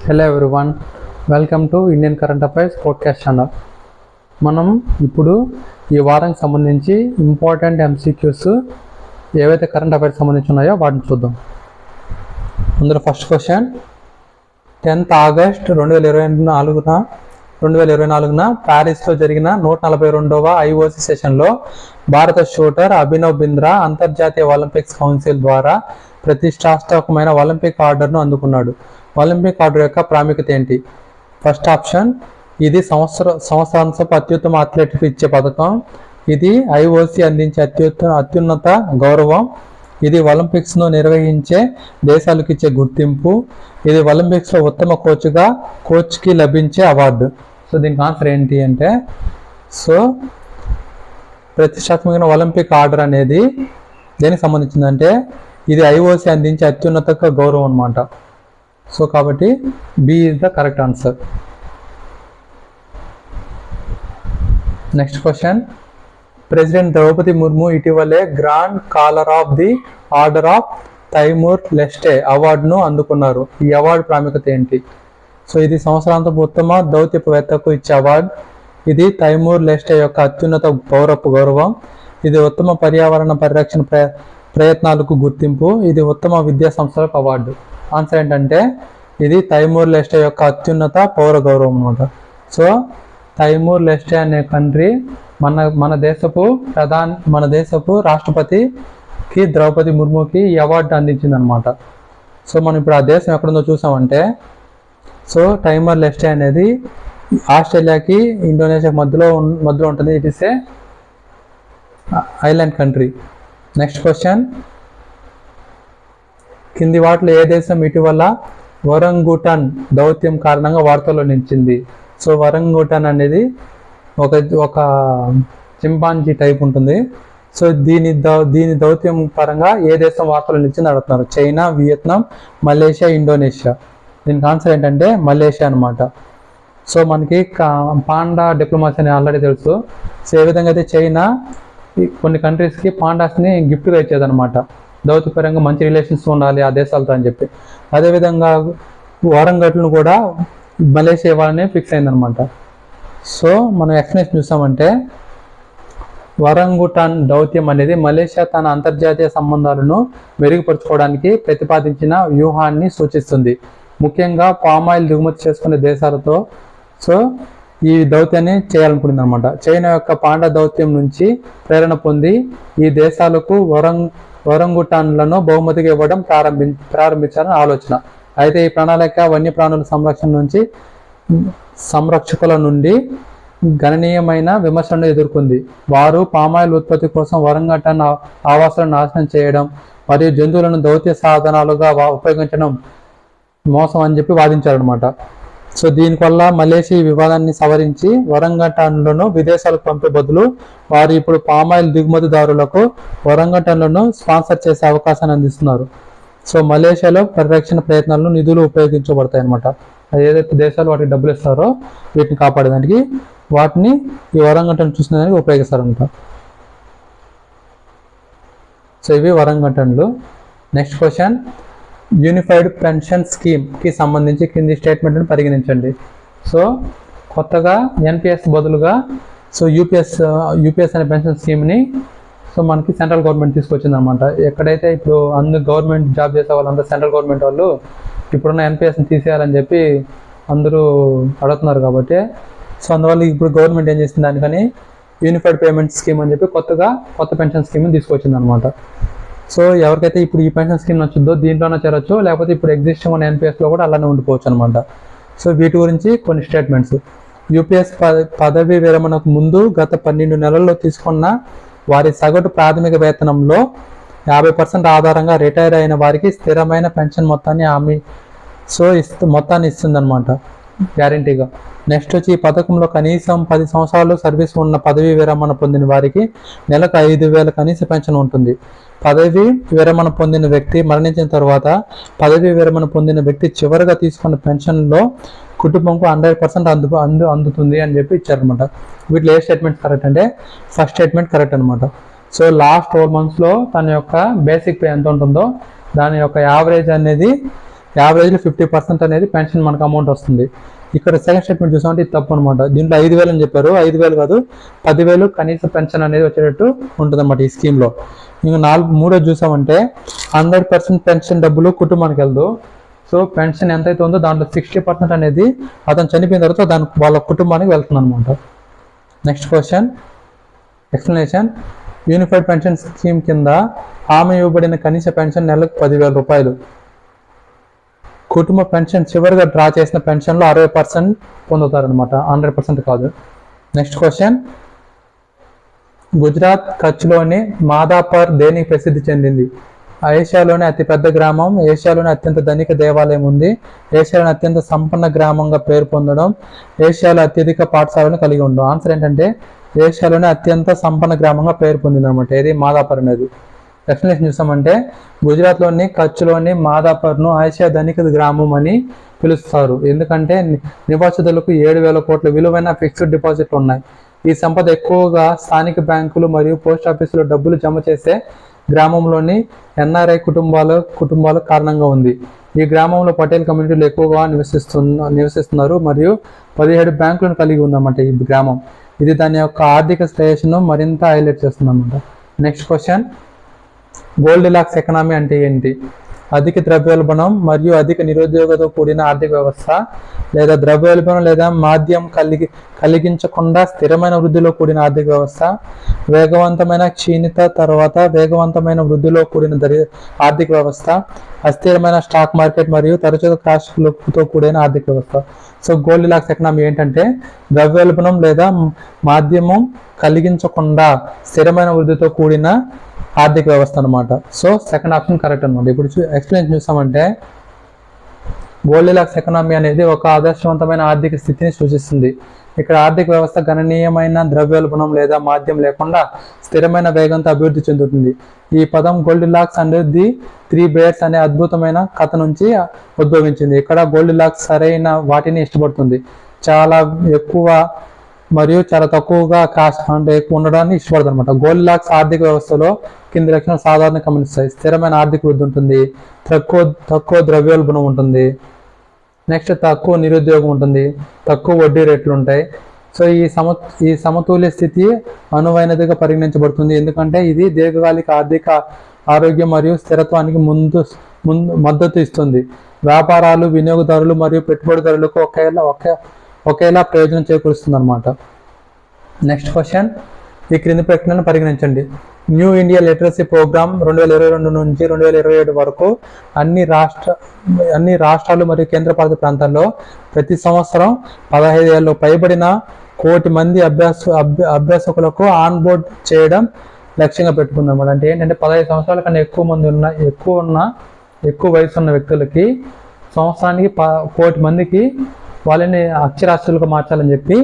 Hello everyone, welcome to Indian current affairs podcast channel. మనం ఇప్పుడు ఈ వారానికి సంబంధించి ఇంపార్టెంట్ ఎంసీక్యూస్ ఏవైతే కరెంట్ అఫైర్స్ సంబంధించి ఉన్నాయో వాటిని చూద్దాం. అందులో ఫస్ట్ క్వశ్చన్, 10th ఆగస్ట్ 2024 ప్యారిస్లో జరిగిన 142వ ఐఓసీ సెషన్లో భారత షూటర్ అభినవ్ బింద్రా అంతర్జాతీయ ఒలింపిక్స్ కౌన్సిల్ ద్వారా ప్రతిష్టాత్మకమైన ఒలింపిక్ ఆర్డర్ను అందుకున్నాడు. ఒలింపిక్ ఆర్డర్ యొక్క ప్రాముఖ్యత ఏంటి? ఫస్ట్ ఆప్షన్, ఇది సంవత్సరాంతపు అత్యుత్తమ అథ్లెట్కు ఇచ్చే పథకం. ఇది ఐఓసీ అందించే అత్యున్నత గౌరవం. ఇది ఒలింపిక్స్ను నిర్వహించే దేశాలకు ఇచ్చే గుర్తింపు. ఇది ఒలింపిక్స్లో ఉత్తమ కోచ్కి లభించే అవార్డు. సో దీనికి ఆన్సర్ ఏంటి అంటే, ప్రతిష్టాత్మకమైన ఒలింపిక్ ఆర్డర్ అనేది దేనికి సంబంధించిందంటే ఇది ఐఓసీ అందించే అత్యున్నత గౌరవం అన్నమాట. సో కాబట్టి B is the correct answer. Next question, president Droupadi Murmu ఇటీవలే grand collar of the order of Timor Leste అవార్డును అందుకున్నారు. ఈ అవార్డు ప్రాముఖ్యత ఏంటి? సో ఇది సంవత్సరాంతపు ఉత్తమ దౌత్యవేత్తకు ఇచ్చే అవార్డు. ఇది తైమూర్ లెస్టే యొక్క అత్యున్నత గౌరవం. ఇది ఉత్తమ పర్యావరణ పరిరక్షణ ప్రయత్నాలకు గుర్తింపు. ఇది ఉత్తమ విద్యా సంస్థలకు అవార్డు. ఆన్సర్ ఏంటంటే ఇది తైమూర్ లెస్టే యొక్క అత్యున్నత పౌర గౌరవం అనమాట. సో తైమూర్ లెస్టే అనే కంట్రీ మన దేశపు రాష్ట్రపతికి ద్రౌపది ముర్ముకి ఈ అవార్డు అందించింది అనమాట. సో మనం ఇప్పుడు ఆ దేశం ఎక్కడుందో చూసామంటే, సో తైమూర్ లెస్టే అనేది ఆస్ట్రేలియాకి ఇండోనేషియా మధ్యలో ఉంటుంది. It is a island country. Next question, కింది వాటిలో ఏ దేశం ఇటీవల ఒరంగుటన్ దౌత్యం కారణంగా వార్తల్లో నిలిచింది? సో ఒరంగుటన్ అనేది ఒక చింపాంజీ టైప్ ఉంటుంది. సో దీని దౌత్యం పరంగా ఏ దేశం వార్తల్లో నిలిచింది అడుగుతున్నారు. China, Vietnam, Malaysia, Indonesia. దీనికి ఆన్సర్ ఏంటంటే మలేషియా అనమాట. సో మనకి పాండా డిప్లొమసీ అని ఆల్రెడీ తెలుసు. సో ఏ విధంగా అయితే చైనా కొన్ని కంట్రీస్కి పాండాస్ని గిఫ్ట్గా ఇచ్చేదనమాట, దౌత్యపరంగా మంచి రిలేషన్స్ ఉండాలి ఆ దేశాలతో అని చెప్పి. అదేవిధంగా వరంగట్లను కూడా మలేషియా వాళ్ళని ఫిక్స్ అయిందనమాట. సో మనం ఎక్స్ప్లెనేషన్ చూసామంటే, వరంగుటాన్ దౌత్యం అనేది మలేషియా తన అంతర్జాతీయ సంబంధాలను మెరుగుపరుచుకోవడానికి ప్రతిపాదించిన వ్యూహాన్ని సూచిస్తుంది. ముఖ్యంగా పామాయిల్ దిగుమతి చేసుకునే దేశాలతో సో ఈ దౌత్యాన్ని చేయాలనుకుంటుంది అనమాట. చైనా యొక్క పాండా దౌత్యం నుంచి ప్రేరణ పొంది ఈ దేశాలకు ఒరంగుటాన్లను బహుమతిగా ఇవ్వడం ప్రారంభించాలని ఆలోచన. అయితే ఈ ప్రణాళిక వన్యప్రాణుల సంరక్షకుల నుండి గణనీయమైన విమర్శలను ఎదుర్కొంది. వారు పామాయిల్ ఉత్పత్తి కోసం ఒరంగుటాన్ ఆవాసాలను నాశనం చేయడం మరియు జంతువులను దౌత్య సాధనాలుగా ఉపయోగించడం మోసం అని చెప్పి వాదించారనమాట. సో దీనివల్ల మలేషియా వివాదాన్ని సవరించి ఒరంగుటాన్లను విదేశాలకు పంపే బదులు వారు ఇప్పుడు పామాయిల్ దిగుమతిదారులకు ఒరంగుటాన్లను స్పాన్సర్ చేసే అవకాశాన్ని అందిస్తున్నారు. సో మలేషియాలో పరిరక్షణ ప్రయత్నాలను నిధులు ఉపయోగించబడతాయి అనమాట. ఏదైతే దేశాలు వాటికి డబ్బులు ఇస్తారో వీటిని కాపాడేదానికి వాటిని ఈ ఒరంగుటాన్ చూసినదానికి ఉపయోగిస్తారనమాట. సో ఇవి ఒరంగుటాన్లు. నెక్స్ట్ క్వశ్చన్, యూనిఫైడ్ పెన్షన్ స్కీమ్కి సంబంధించి కింది స్టేట్మెంట్ని పరిగణించండి. సో కొత్తగా ఎన్పిఎస్ బదులుగా యూపీఎస్ అనే పెన్షన్ స్కీమ్ని మనకి సెంట్రల్ గవర్నమెంట్ తీసుకొచ్చింది అనమాట. ఎక్కడైతే ఇప్పుడు గవర్నమెంట్ జాబ్ చేసే వాళ్ళంతా సెంట్రల్ గవర్నమెంట్ వాళ్ళు ఇప్పుడున్న ఎన్పిఎస్ని తీసేయాలని చెప్పి అందరూ అడుగుతున్నారు కాబట్టి, సో అందువల్ల ఇప్పుడు గవర్నమెంట్ ఏం చేసింది, దానికని యూనిఫైడ్ పేమెంట్ స్కీమ్ అని చెప్పి కొత్త పెన్షన్ స్కీమ్ని తీసుకొచ్చింది అనమాట. సో ఎవరికైతే ఇప్పుడు ఈ పెన్షన్ స్కీమ్ నచ్చుద్దో దీంట్లోనే చేరొచ్చు, లేకపోతే ఇప్పుడు ఎగ్జిస్టింగ్ ఉన్న ఎన్పిఎస్లో కూడా అలానే ఉండిపోవచ్చు అనమాట. సో వీటి గురించి కొన్ని స్టేట్మెంట్స్. యూపీఎస్ పదవీ విరమణకు ముందు గత 12 నెలల్లో తీసుకున్న వారి సగటు ప్రాథమిక వేతనంలో 50% ఆధారంగా రిటైర్ అయిన వారికి స్థిరమైన పెన్షన్ మొత్తాన్ని ఇస్తుందన్నమాట గ్యారంటీగా. నెక్స్ట్ వచ్చి ఈ పథకంలో కనీసం 10 సంవత్సరాలు సర్వీస్ ఉన్న పదవీ విరమణ పొందిన వారికి నెలకు 5,000 కనీస పెన్షన్ ఉంటుంది. పదవీ విరమణ పొందిన వ్యక్తి మరణించిన తర్వాత పదవీ విరమణ పొందిన వ్యక్తి చివరిగా తీసుకున్న పెన్షన్లో కుటుంబంకు 100% అందుతుంది అని చెప్పి ఇచ్చారనమాట. వీటిలో ఏ స్టేట్మెంట్ కరెక్ట్ అంటే ఫస్ట్ స్టేట్మెంట్ కరెక్ట్ అనమాట. సో లాస్ట్ 12 monthsలో తన యొక్క బేసిక్ పే ఎంత ఉంటుందో దాని యొక్క యావరేజ్ అనేది యావరేజ్లో 50% అనేది పెన్షన్ మనకు అమౌంట్ వస్తుంది. ఇక్కడ సెకండ్ స్టేట్మెంట్ చూసామంటే ఇది తప్పు అనమాట. దీంట్లో 5,000 అని చెప్పారు, 5,000 కాదు 10,000 కనీస పెన్షన్ అనేది వచ్చేటట్టు ఉంటుంది అనమాట ఈ స్కీమ్లో. ఇంకా మూడోది చూసామంటే 100% పెన్షన్ డబ్బులు కుటుంబానికి వెళ్దు. సో పెన్షన్ ఎంతైతే ఉందో దాంట్లో 60% అనేది అతను చనిపోయిన తర్వాత వాళ్ళ కుటుంబానికి వెళ్తుంది అనమాట. Next question explanation. Unified pension scheme కింద హామీ ఇవ్వబడిన కనీస పెన్షన్ నెలకు 10,000 రూపాయలు. కుటుంబ పెన్షన్ చివరిగా డ్రా చేసిన పెన్షన్లో 60% పొందుతారనమాట, 100% కాదు. Next question. గుజరాత్ కచ్లోని మాదాపర్ దేనికి ప్రసిద్ధి చెందింది? ఏషియాలోని అతిపెద్ద గ్రామం, ఏషియాలోని అత్యంత ధనిక దేవాలయం ఉంది, ఏషియాలోని అత్యంత సంపన్న గ్రామంగా పేరు పొందడం, ఏషియాలో అత్యధిక పాఠశాలను కలిగి ఉండడం. ఆన్సర్ ఏంటంటే ఏషియాలోని అత్యంత సంపన్న గ్రామంగా పేరు పొందింది అనమాట ఇది మాదాపర్ అనేది. ఎక్స్ప్లెనేషన్ చూసామంటే గుజరాత్లోని కచ్లోని మాదాపర్ను ఏషియా ధనిక గ్రామం అని పిలుస్తారు. ఎందుకంటే నివాసితులకు 7,000 కోట్ల విలువైన ఫిక్స్డ్ డిపాజిట్లు ఉన్నాయి. ఈ సంపద ఎక్కువగా స్థానిక బ్యాంకులు మరియు పోస్ట్ ఆఫీసులో డబ్బులు జమ చేసే గ్రామంలోని ఎన్ఆర్ఐ కుటుంబాల కారణంగా ఉంది. ఈ గ్రామంలో పటేల్ కమ్యూనిటీలు ఎక్కువగా నివసిస్తున్నారు మరియు 17 బ్యాంకులను కలిగి ఉందన్నమాట ఈ గ్రామం. ఇది దాని యొక్క ఆర్థిక శ్రేయస్సును మరింత హైలైట్ చేస్తుంది అన్నమాట. Next question. గోల్డిలాక్స్ ఎకనామీ అంటే ఏంటి? అధిక ద్రవ్యోల్బణం మరియు అధిక నిరుద్యోగంతో కూడిన ఆర్థిక వ్యవస్థ, లేదా ద్రవ్యోల్బణం లేదా మాధ్యం కలిగించకుండా స్థిరమైన వృద్ధిలో కూడిన ఆర్థిక వ్యవస్థ, వేగవంతమైన క్షీణత తర్వాత వేగవంతమైన వృద్ధిలో కూడిన ఆర్థిక వ్యవస్థ, అస్థిరమైన స్టాక్ మార్కెట్ మరియు తరచుగా క్రాష్లతో కూడిన ఆర్థిక వ్యవస్థ. సో గోల్డిలాక్స్ ఎకనామీ ఏంటంటే ద్రవ్యోల్బణం లేదా మాధ్యమం కలిగించకుండా స్థిరమైన వృద్ధితో కూడిన ఆర్థిక వ్యవస్థ అనమాట. సో సెకండ్ ఆప్షన్ కరెక్ట్ అనమాట. ఇప్పుడు ఎక్స్ప్లెయిన్ చూసామంటే గోల్డిలాక్స్ ఎకనామీ అనేది ఒక ఆదర్శవంతమైన ఆర్థిక స్థితిని సూచిస్తుంది. ఇక్కడ ఆర్థిక వ్యవస్థ గణనీయమైన ద్రవ్యోల్బణం లేదా మాధ్యం లేకుండా స్థిరమైన వేగంతో అభివృద్ధి చెందుతుంది. ఈ పదం గోల్డిలాక్స్ అండ్ ది 3 బేర్స్ అనే అద్భుతమైన కథ నుంచి ఉద్భవించింది. ఇక్కడ గోల్డిలాక్స్ సరైన వాటిని ఇష్టపడుతుంది, చాలా ఎక్కువ మరియు చాలా తక్కువగా కాస్ట్ అంటే ఎక్కువ ఉండడాన్ని ఇష్టపడుతుంది అనమాట. గోల్డిలాక్స్ ఆర్థిక వ్యవస్థలో కింది లక్షణాలు సాధారణ గమనిస్తాయి. స్థిరమైన ఆర్థిక వృద్ధి ఉంటుంది, తక్కువ ద్రవ్యోల్బణం ఉంటుంది, నెక్స్ట్ తక్కువ నిరుద్యోగం ఉంటుంది, తక్కువ వడ్డీ రేట్లు ఉంటాయి. సో ఈ సమతుల్య స్థితి అనువైనదిగా పరిగణించబడుతుంది, ఎందుకంటే ఇది దీర్ఘకాలిక ఆర్థిక ఆరోగ్యం మరియు స్థిరత్వానికి మద్దతు ఇస్తుంది. వ్యాపారాలు, వినియోగదారులు మరియు పెట్టుబడిదారులకు ఒకేలా ప్రయోజనం చేకూరుస్తుంది అనమాట. Next question. ఈ క్రింది ప్రకటనను పరిగణించండి. న్యూ ఇండియా లిటరసీ ప్రోగ్రామ్ 2022 నుంచి 2027 వరకు అన్ని రాష్ట్రాలు మరియు కేంద్రపాలిత ప్రాంతాల్లో ప్రతి సంవత్సరం 15 ఏళ్ళు పైబడిన 1 కోటి మంది అభ్యాసకులకు ఆన్ బోర్డ్ చేయడం లక్ష్యంగా పెట్టుకుంది అనమాట. అంటే ఏంటంటే 15 సంవత్సరాల కన్నా ఎక్కువ వయసు ఉన్న వ్యక్తులకి సంవత్సరానికి 1 కోటి మందికి వాళ్ళని అక్షరాస్యులుగా మార్చాలని చెప్పి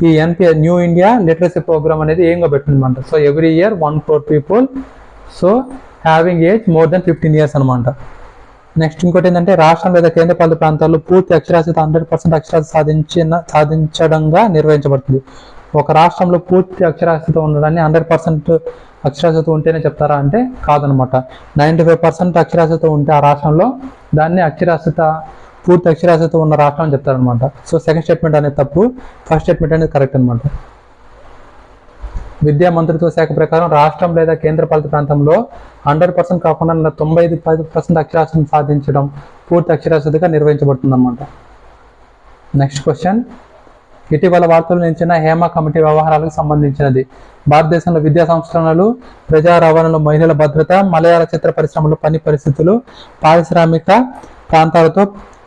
ఈ న్యూ ఇండియా లిటరసీ ప్రోగ్రామ్ అనేది ఏంగా పెట్టిందన్నమాట. So every year 1 crore people so having age more than 15 years అనమాట. నెక్స్ట్ ఇంకోటి ఏంటంటే రాష్ట్రం లేదా కేంద్రపాలిత ప్రాంతాల్లో పూర్తి అక్షరాస్యత 100% అక్షరాస్యత సాధించడంగా నిర్వహించబడుతుంది. ఒక రాష్ట్రంలో పూర్తి అక్షరాస్యత ఉండడాన్ని 100% అక్షరాస్యత ఉంటేనే చెప్తారా అంటే కాదనమాట. 95% అక్షరాస్యత ఉంటే ఆ రాష్ట్రంలో దాన్ని పూర్తి అక్షరాస్యత ఉన్న రాష్ట్రం అని చెప్తారనమాట. సో సెకండ్ స్టేట్మెంట్ అనేది తప్పు, ఫస్ట్ స్టేట్మెంట్ అనేది కరెక్ట్ అనమాట. విద్యా మంత్రిత్వ శాఖ ప్రకారం రాష్ట్రం లేదా కేంద్రపాలిత ప్రాంతంలో 100% కాకుండా 95% అక్షరాస్యతను సాధించడం పూర్తి అక్షరాస్యతగా నిర్వహించబడుతుంది అన్నమాట. Next question. ఇటీవల వార్తలు నిలిచిన హేమ కమిటీ వ్యవహారాలకు సంబంధించినది. భారతదేశంలో విద్యా సంస్కరణలు, ప్రజా రవాణాలో మహిళల భద్రత, మలయాళ చిత్ర పరిశ్రమలో పని పరిస్థితులు, పారిశ్రామిక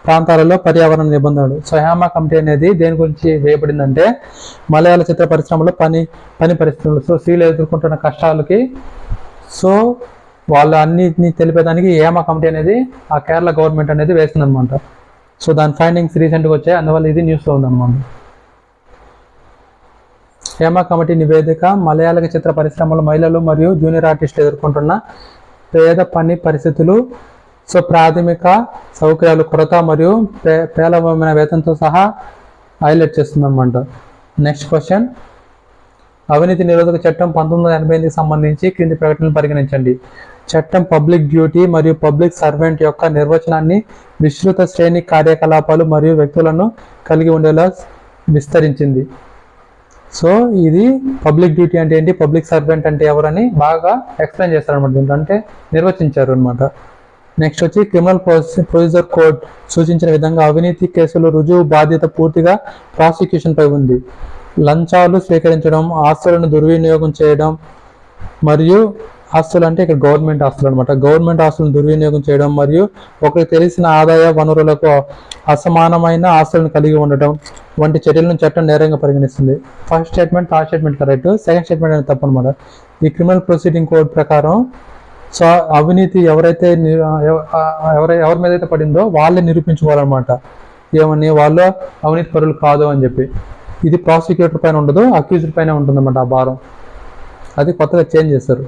ప్రాంతాలలో పర్యావరణ నిబంధనలు. సో హేమ కమిటీ అనేది దేని గురించి వేయబడిందంటే మలయాళ చిత్ర పరిశ్రమలో పని పరిస్థితులు, సో స్త్రీలు ఎదుర్కొంటున్న కష్టాలకి సో వాళ్ళు అన్నిటిని తెలిపేదానికి హేమ కమిటీ అనేది ఆ కేరళ గవర్నమెంట్ అనేది వేసిందనమాట. సో దాని ఫైండింగ్స్ రీసెంట్గా వచ్చాయి, అందువల్ల ఇది న్యూస్లో ఉందన్నమాట. హేమ కమిటీ నివేదిక మలయాళ చిత్ర పరిశ్రమలో మహిళలు మరియు జూనియర్ ఆర్టిస్టులు ఎదుర్కొంటున్న పేద పని పరిస్థితులు, సో ప్రాథమిక సౌకర్యాలు కొరత మరియు పేలవమైన వేతనంతో సహా హైలైట్ చేస్తుంది అనమాట. Next question. అవినీతి నిరోధక చట్టం 1988కి సంబంధించి క్రింది ప్రకటనలు పరిగణించండి. చట్టం పబ్లిక్ డ్యూటీ మరియు పబ్లిక్ సర్వెంట్ యొక్క నిర్వచనాన్ని విస్తృత శ్రేణి కార్యకలాపాలు మరియు వ్యక్తులను కలిగి ఉండేలా విస్తరించింది. సో ఇది పబ్లిక్ డ్యూటీ అంటే ఏంటి, పబ్లిక్ సర్వెంట్ అంటే ఎవరని బాగా ఎక్స్ప్లెయిన్ చేస్తారనమాట, దీంట్లో అంటే నిర్వచించారు అనమాట. నెక్స్ట్ వచ్చి క్రిమినల్ ప్రొసీజర్ కోడ్ సూచించిన విధంగా అవినీతి కేసులు రుజువు బాధ్యత పూర్తిగా ప్రాసిక్యూషన్ పై ఉంది. లంచాలు స్వీకరించడం, ఆస్తులను దుర్వినియోగం చేయడం మరియు ఆస్తులు అంటే ఇక్కడ గవర్నమెంట్ ఆస్తులు అనమాట, గవర్నమెంట్ ఆస్తులను దుర్వినియోగం చేయడం మరియు ఒకరికి తెలిసిన ఆదాయ వనరులకు అసమానమైన ఆస్తులను కలిగి ఉండటం వంటి చర్యలను చట్టం నేరంగా పరిగణిస్తుంది. First statement, third statement correct, second statement అనేది తప్పు అనమాట. ఈ క్రిమినల్ ప్రొసీడింగ్ కోడ్ ప్రకారం సో అవినీతి ఎవరైతే ఎవరి మీద అయితే పడిందో వాళ్ళే నిరూపించుకోవాలన్నమాట, ఏమని వాళ్ళు అవినీతి పరులు కాదు అని చెప్పి. ఇది ప్రాసిక్యూటర్ పైన ఉండదు, అక్యూజ్డ్ పైన ఉంటుందన్నమాట ఆ భారం. అది కొత్తగా చేంజ్ చేస్తారు.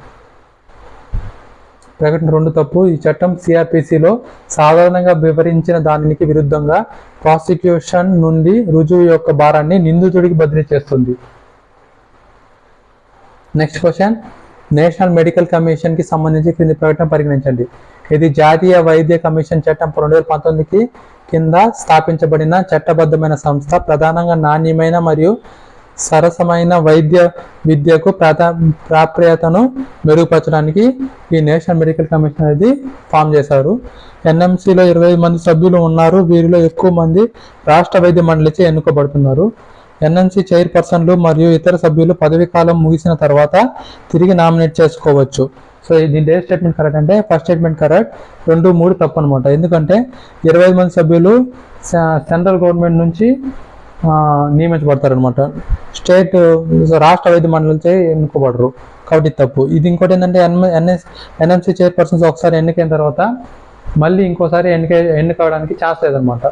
ప్రకటన 2 తప్పు. ఈ చట్టం సిఆర్పిసిలో సాధారణంగా వివరించిన దానికి విరుద్ధంగా ప్రాసిక్యూషన్ నుండి రుజువు యొక్క భారాన్ని నిందితుడికి బదిలీ చేస్తుంది. నెక్స్ట్ క్వశ్చన్, నేషనల్ మెడికల్ కమిషన్కి సంబంధించి క్రింది ప్రకటన పరిగణించండి. ఇది జాతీయ వైద్య కమిషన్ చట్టం 2019కి కింద స్థాపించబడిన చట్టబద్ధమైన సంస్థ. ప్రధానంగా నాణ్యమైన మరియు సరసమైన వైద్య విద్యకు ప్రాప్యతను మెరుగుపరచడానికి ఈ నేషనల్ మెడికల్ కమిషన్ అనేది ఫామ్ చేశారు. ఎన్ఎంసీలో 25 మంది సభ్యులు ఉన్నారు. వీరిలో ఎక్కువ మంది రాష్ట్ర వైద్య మండలిచే ఎన్నుకోబడుతున్నారు. ఎన్ఎంసీ చైర్పర్సన్లు మరియు ఇతర సభ్యులు పదవీ కాలం ముగిసిన తర్వాత తిరిగి నామినేట్ చేసుకోవచ్చు. సో దీంట్లో ఏ స్టేట్మెంట్ కరెక్ట్ అంటే ఫస్ట్ స్టేట్మెంట్ కరెక్ట్, 2, 3 తప్పు అనమాట. ఎందుకంటే 25 మంది సభ్యులు సెంట్రల్ గవర్నమెంట్ నుంచి నియమించబడతారనమాట, స్టేట్ రాష్ట్ర వైద్య మండలిచే ఎన్నుకోబడరు కాబట్టి తప్పు. ఇది ఇంకోటి ఏంటంటే ఎన్ఎంసీ చైర్పర్సన్స్ ఒకసారి ఎన్నికైన తర్వాత మళ్ళీ ఇంకోసారి ఎన్నికవడానికి ఛాన్స్ లేదనమాట.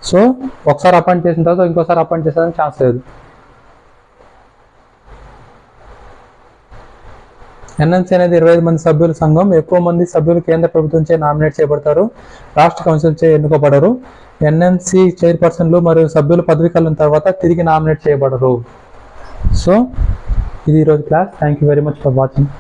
సో ఒకసారి అపాయింట్ చేసిన తర్వాత ఇంకోసారి అపాయింట్ చేసేదానికి ఛాన్స్ లేదు. ఎన్ఎంసీ అనేది 25 మంది సభ్యుల సంఘం. ఎక్కువ మంది సభ్యులు కేంద్ర ప్రభుత్వంచే నామినేట్ చేయబడతారు, రాష్ట్ర కౌన్సిల్ చే ఎన్నుకోబడరు. ఎన్ఎంసీ చైర్పర్సన్లు మరియు సభ్యులు పదవీ కాలం తర్వాత తిరిగి నామినేట్ చేయబడరు. సో ఇది ఈరోజు class. Thank you very much for watching.